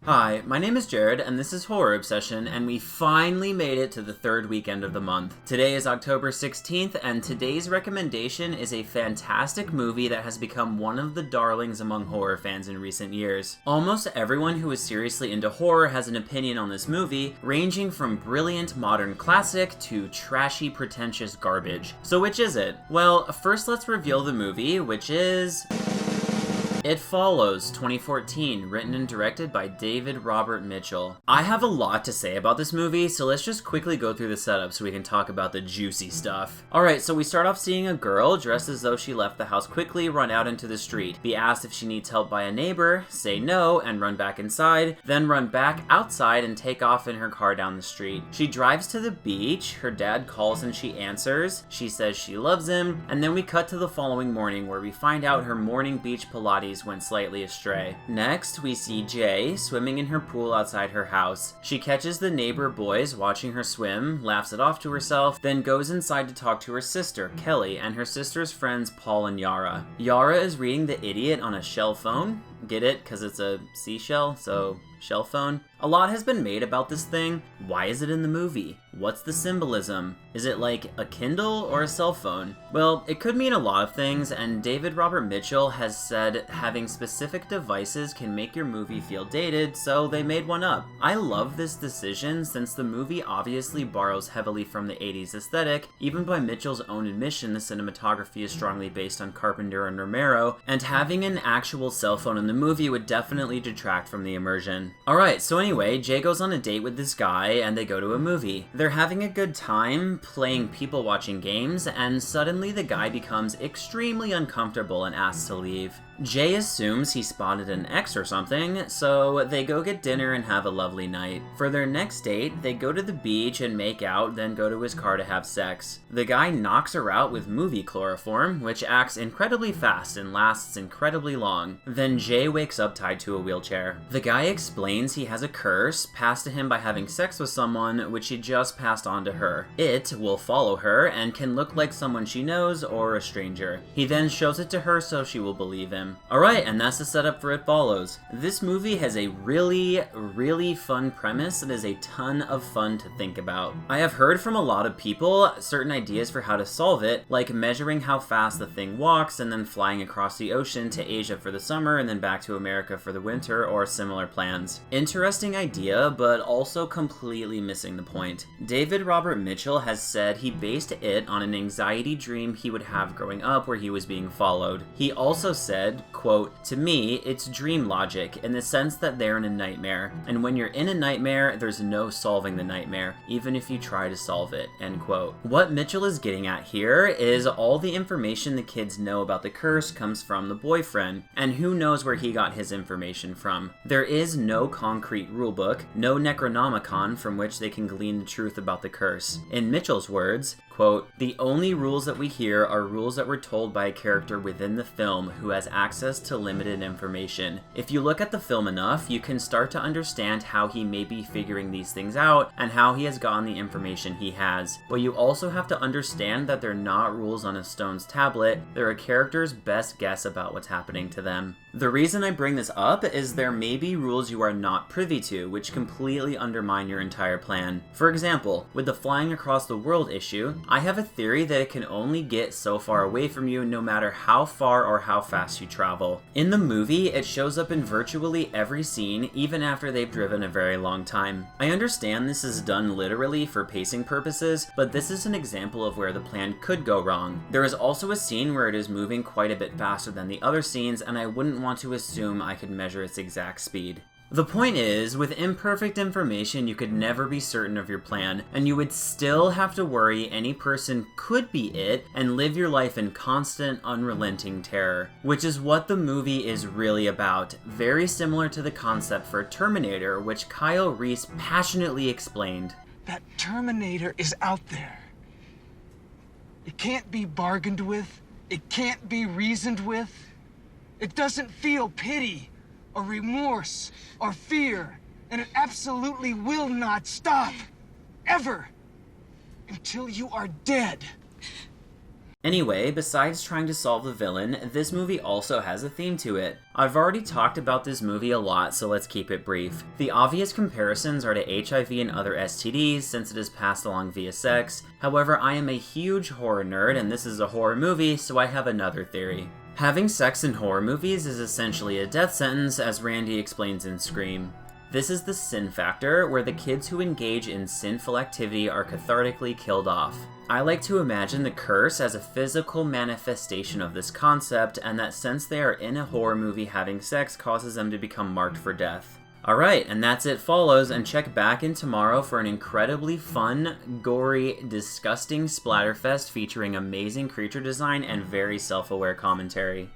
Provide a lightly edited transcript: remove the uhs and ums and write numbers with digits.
Hi, my name is Jared, and this is Horror Obsession, and we finally made it to the third weekend of the month. Today is October 16th, and today's recommendation is a fantastic movie that has become one of the darlings among horror fans in recent years. Almost everyone who is seriously into horror has an opinion on this movie, ranging from brilliant modern classic to trashy pretentious garbage. So which is it? Well, first let's reveal the movie, which is... It Follows, 2014, written and directed by David Robert Mitchell. I have a lot to say about this movie, so let's just quickly go through the setup so we can talk about the juicy stuff. Alright, so we start off seeing a girl dressed as though she left the house quickly, run out into the street, be asked if she needs help by a neighbor, say no, and run back inside, then run back outside and take off in her car down the street. She drives to the beach, her dad calls and she answers, she says she loves him, and then we cut to the following morning where we find out her morning beach Pilates went slightly astray. Next, we see Jay swimming in her pool outside her house. She catches the neighbor boys watching her swim, laughs it off to herself, then goes inside to talk to her sister, Kelly, and her sister's friends, Paul and Yara. Yara is reading The Idiot on a shell phone. Get it? Because it's a seashell, so shell phone. A lot has been made about this thing. Why is it in the movie? What's the symbolism? Is it like a Kindle or a cell phone? Well, it could mean a lot of things, and David Robert Mitchell has said having specific devices can make your movie feel dated, so they made one up. I love this decision since the movie obviously borrows heavily from the 80s aesthetic. Even by Mitchell's own admission, the cinematography is strongly based on Carpenter and Romero, and having an actual cell phone in the movie would definitely detract from the immersion. Alright, so anyway, Jay goes on a date with this guy, and they go to a movie. They're having a good time, playing people-watching games, and suddenly the guy becomes extremely uncomfortable and asks to leave. Jay assumes he spotted an ex or something, so they go get dinner and have a lovely night. For their next date, they go to the beach and make out, then go to his car to have sex. The guy knocks her out with movie chloroform, which acts incredibly fast and lasts incredibly long. Then Jay wakes up tied to a wheelchair. The guy explains he has a curse, passed to him by having sex with someone, which he just passed on to her. It will follow her and can look like someone she knows or a stranger. He then shows it to her so she will believe him. Alright, and that's the setup for It Follows. This movie has a really fun premise that is a ton of fun to think about. I have heard from a lot of people certain ideas for how to solve it, like measuring how fast the thing walks and then flying across the ocean to Asia for the summer and then back to America for the winter, or similar plans. Interesting idea, but also completely missing the point. David Robert Mitchell has said he based it on an anxiety dream he would have growing up where he was being followed. He also said, quote, "To me, it's dream logic in the sense that they're in a nightmare, and when you're in a nightmare, there's no solving the nightmare, even if you try to solve it," end quote. What Mitchell is getting at here is all the information the kids know about the curse comes from the boyfriend, and who knows where he got his information from. There is no concrete rulebook, no Necronomicon from which they can glean the truth about the curse. In Mitchell's words, quote, "The only rules that we hear are rules that were told by a character within the film who has access to limited information. If you look at the film enough, you can start to understand how he may be figuring these things out and how he has gotten the information he has. But you also have to understand that they're not rules on a stone's tablet, they're a character's best guess about what's happening to them." The reason I bring this up is there may be rules you are not privy to, which completely undermine your entire plan. For example, with the flying across the world issue, I have a theory that it can only get so far away from you no matter how far or how fast you travel. In the movie, it shows up in virtually every scene, even after they've driven a very long time. I understand this is done literally for pacing purposes, but this is an example of where the plan could go wrong. There is also a scene where it is moving quite a bit faster than the other scenes, and I wouldn't want to assume I could measure its exact speed. The point is, with imperfect information, you could never be certain of your plan, and you would still have to worry any person could be it and live your life in constant, unrelenting terror. Which is what the movie is really about, very similar to the concept for Terminator, which Kyle Reese passionately explained. That Terminator is out there. It can't be bargained with. It can't be reasoned with. It doesn't feel pity or remorse or fear, and it absolutely will not stop, ever, until you are dead. Anyway, besides trying to solve the villain, this movie also has a theme to it. I've already talked about this movie a lot, so let's keep it brief. The obvious comparisons are to HIV and other STDs, since it is passed along via sex. However, I am a huge horror nerd, and this is a horror movie, so I have another theory. Having sex in horror movies is essentially a death sentence, as Randy explains in Scream. This is the sin factor, where the kids who engage in sinful activity are cathartically killed off. I like to imagine the curse as a physical manifestation of this concept, and that since they are in a horror movie, having sex causes them to become marked for death. Alright, and that's it follows, and check back in tomorrow for an incredibly fun, gory, disgusting splatterfest featuring amazing creature design and very self-aware commentary.